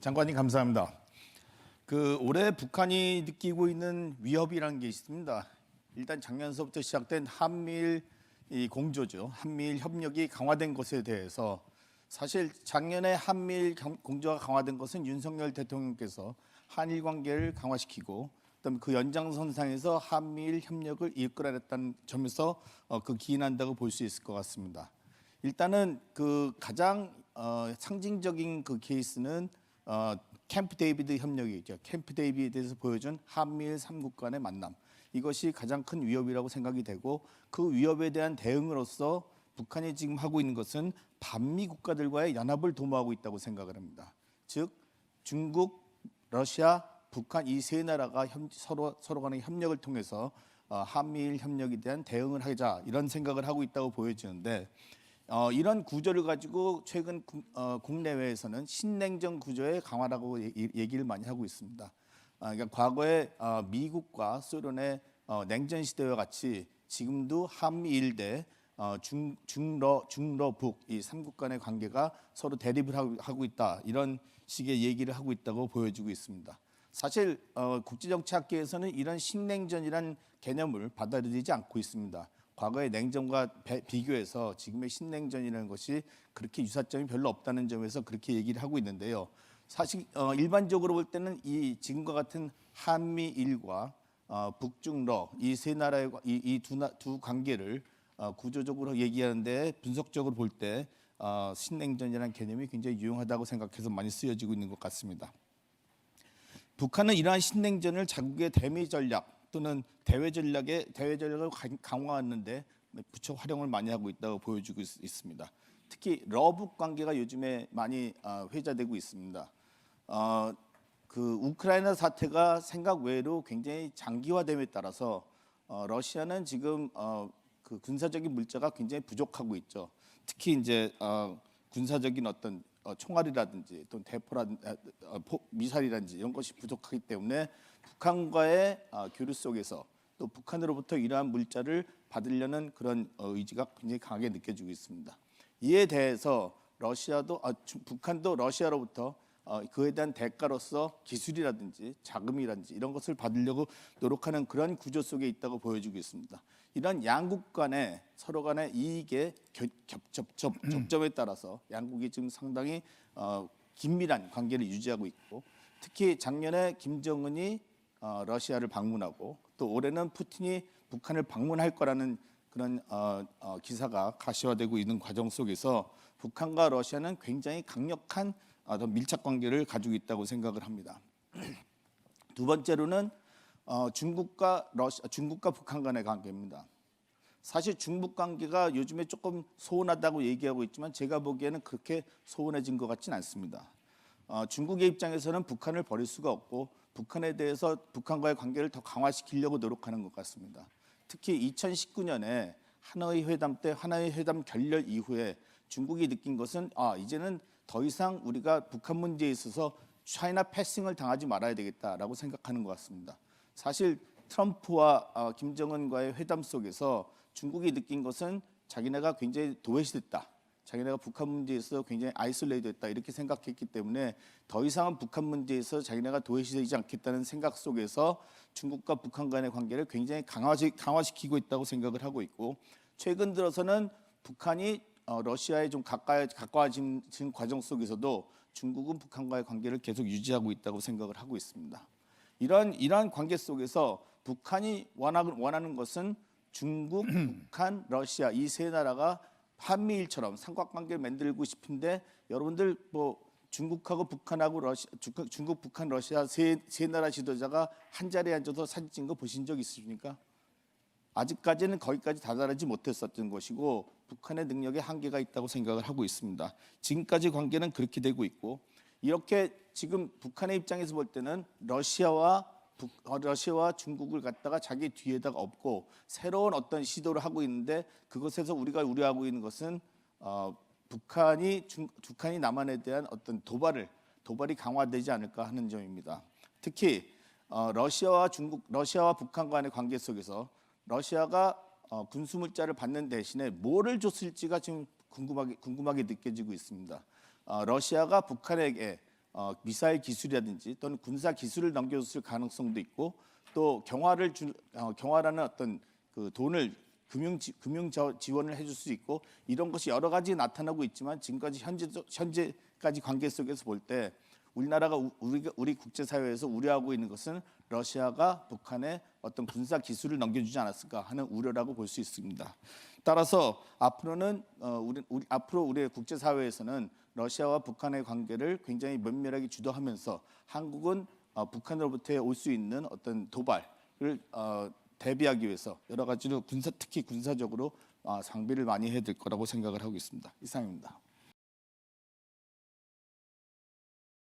장관님 감사합니다. 올해 북한이 느끼고 있는 위협이라는 게 있습니다. 일단 작년서부터 시작된 한미일 공조죠. 한미일 협력이 강화된 것에 대해서 사실 작년에 한미일 공조가 강화된 것은 윤석열 대통령께서 한일 관계를 강화시키고 그다음에 그 연장선상에서 한미일 협력을 이끌어냈다는 점에서 기인한다고 볼 수 있을 것 같습니다. 일단은 가장 상징적인 케이스는 캠프 데이비드 협력이죠. 캠프 데이비드에서 보여준 한미일 3국 간의 만남. 이것이 가장 큰 위협이라고 생각이 되고 그 위협에 대한 대응으로서 북한이 지금 하고 있는 것은 반미 국가들과의 연합을 도모하고 있다고 생각을 합니다. 즉 중국, 러시아, 북한 이 세 나라가 서로 간의 협력을 통해서 한미일 협력에 대한 대응을 하자 이런 생각을 하고 있다고 보여지는데 이런 구조를 가지고 최근 국내외에서는 신냉전 구조의 강화라고 얘기를 많이 하고 있습니다. 그러니까 과거에 미국과 소련의 냉전 시대와 같이 지금도 한미일 중러북 이 3국 간의 관계가 서로 대립을 하고 있다 이런 식의 얘기를 하고 있다고 보여지고 있습니다. 사실 국제정치학계에서는 이런 신냉전이란 개념을 받아들이지 않고 있습니다. 과거의 냉전과 비교해서 지금의 신냉전이라는 것이 그렇게 유사점이 별로 없다는 점에서 그렇게 얘기를 하고 있는데요. 사실 일반적으로 볼 때는 이 지금과 같은 한미일과 북중러 이 세 나라의 두 관계를 구조적으로 얘기하는데 분석적으로 볼 때 신냉전이라는 개념이 굉장히 유용하다고 생각해서 많이 쓰여지고 있는 것 같습니다. 북한은 이러한 신냉전을 자국의 대미 전략 또는 대외 전략을 강화하는데 부쩍 활용을 많이 하고 있다고 보여주고 있습니다. 특히 러북 관계가 요즘에 많이 회자되고 있습니다. 우크라이나 사태가 생각 외로 굉장히 장기화됨에 따라서 러시아는 지금 군사적인 물자가 굉장히 부족하고 있죠. 특히 이제 군사적인 어떤 총알이라든지 또 미사일이라든지 이런 것이 부족하기 때문에 북한과의 교류 속에서 또 북한으로부터 이러한 물자를 받으려는 그런 의지가 굉장히 강하게 느껴지고 있습니다. 이에 대해서 북한도 러시아로부터 그에 대한 대가로서 기술이라든지 자금이라든지 이런 것을 받으려고 노력하는 그런 구조 속에 있다고 보여지고 있습니다. 이런 양국 간의 서로 간의 이익의 접점에 따라서 양국이 지금 상당히 긴밀한 관계를 유지하고 있고 특히 작년에 김정은이 러시아를 방문하고 또 올해는 푸틴이 북한을 방문할 거라는 그런 기사가 가시화되고 있는 과정 속에서 북한과 러시아는 굉장히 강력한 밀착 관계를 가지고 있다고 생각을 합니다. 두 번째로는 중국과 북한 간의 관계입니다. 사실 중북 관계가 요즘에 조금 소원하다고 얘기하고 있지만 제가 보기에는 그렇게 소원해진 것 같지는 않습니다. 중국의 입장에서는 북한을 버릴 수가 없고 북한에 대해서 북한과의 관계를 더 강화시키려고 노력하는 것 같습니다. 특히 2019년에 하노이 회담 결렬 이후에 중국이 느낀 것은 이제는 더 이상 우리가 북한 문제에 있어서 차이나 패싱을 당하지 말아야 되겠다라고 생각하는 것 같습니다. 사실 트럼프와 김정은과의 회담 속에서 중국이 느낀 것은 자기네가 굉장히 도외시됐다. 자기네가 북한 문제에서 굉장히 아이솔레이트했다 이렇게 생각했기 때문에 더 이상은 북한 문제에서 자기네가 도외시되지 않겠다는 생각 속에서 중국과 북한 간의 관계를 굉장히 강화시키고 있다고 생각을 하고 있고 최근 들어서는 북한이 러시아에 좀 가까워진 과정 속에서도 중국은 북한과의 관계를 계속 유지하고 있다고 생각을 하고 있습니다. 이러한 관계 속에서 북한이 원하는 것은 중국, 북한, 러시아 이 세 나라가 한미일처럼 삼각관계를 만들고 싶은데 여러분들 중국하고 북한하고 중국, 북한, 러시아 세 나라 지도자가 한 자리에 앉아서 사진 찍은 거 보신 적 있으십니까? 아직까지는 거기까지 다다르지 못했었던 것이고 북한의 능력에 한계가 있다고 생각을 하고 있습니다. 지금까지 관계는 그렇게 되고 있고 이렇게 지금 북한의 입장에서 볼 때는 러시아와 중국을 갖다가 자기 뒤에다가 업고 새로운 어떤 시도를 하고 있는데 그것에서 우리가 우려하고 있는 것은 북한이 남한에 대한 어떤 도발이 강화되지 않을까 하는 점입니다. 특히 러시아와 북한 간의 관계 속에서 러시아가 군수 물자를 받는 대신에 뭐를 줬을지가 지금 궁금하게 느껴지고 있습니다. 러시아가 북한에게 미사일 기술이라든지 또는 군사 기술을 넘겨줬을 가능성도 있고 또 경화라는 어떤 그 돈을 금융 지원을 해줄 수 있고 이런 것이 여러 가지 나타나고 있지만 지금까지 현재까지 관계 속에서 볼 때 우리나라가 우리 국제사회에서 우려하고 있는 것은 러시아가 북한에 어떤 군사 기술을 넘겨주지 않았을까 하는 우려라고 볼 수 있습니다. 따라서 앞으로는 앞으로 우리의 국제사회에서는 러시아와 북한의 관계를 굉장히 면밀하게 주도하면서 한국은 북한으로부터 올 수 있는 어떤 도발을 대비하기 위해서 여러 가지로 특히 군사적으로 장비를 많이 해야 될 거라고 생각을 하고 있습니다. 이상입니다.